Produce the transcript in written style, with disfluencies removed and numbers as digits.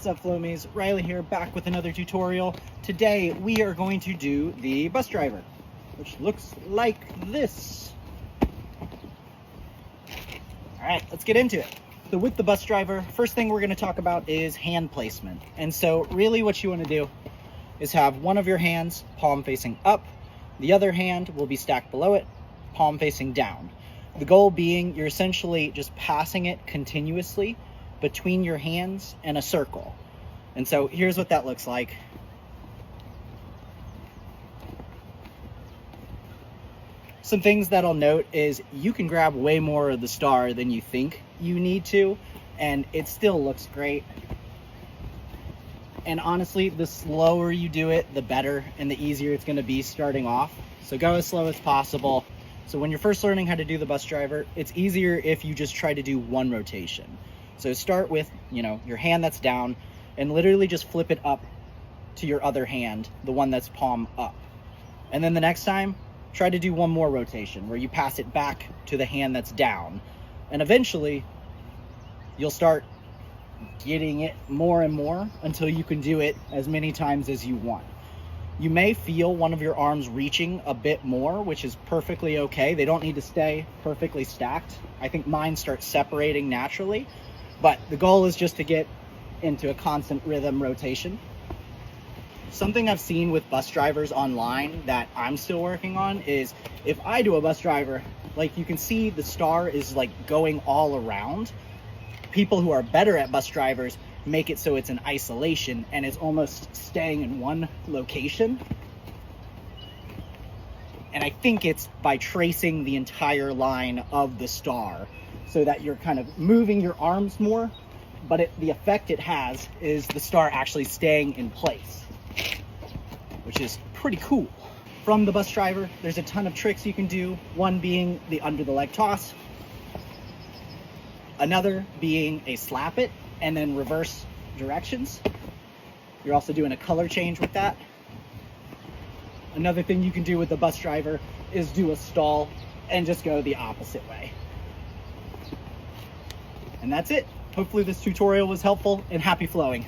What's up, Flomies? Riley here, back with another tutorial. Today we are going to do the bus driver, which looks like this. Alright, let's get into it. So with the bus driver, first thing we're going to talk about is hand placement. And so really what you want to do is have one of your hands palm facing up, the other hand will be stacked below it, palm facing down. The goal being you're essentially just passing it continuously between your hands and a circle. And so here's what that looks like. Some things that I'll note is you can grab way more of the star than you think you need to, and it still looks great. And honestly, the slower you do it, the better and the easier it's going to be starting off. So go as slow as possible. So when you're first learning how to do the bus driver, it's easier if you just try to do one rotation. So start with, your hand that's down and literally just flip it up to your other hand, the one that's palm up. And then the next time, try to do one more rotation where you pass it back to the hand that's down. And eventually, you'll start getting it more and more until you can do it as many times as you want. You may feel one of your arms reaching a bit more, which is perfectly okay. They don't need to stay perfectly stacked. I think mine starts separating naturally. But the goal is just to get into a constant rhythm rotation. Something I've seen with bus drivers online that I'm still working on is if I do a bus driver, like you can see the star is like going all around. People who are better at bus drivers make it so it's in isolation and it's almost staying in one location. And I think it's by tracing the entire line of the star, so that you're kind of moving your arms more, but the effect it has is the star actually staying in place, which is pretty cool. From the bus driver, there's a ton of tricks you can do, one being the under the leg toss, another being a slap it and then reverse directions. You're also doing a color change with that. Another thing you can do with the bus driver is do a stall and just go the opposite way. And that's it. Hopefully this tutorial was helpful, and happy flowing.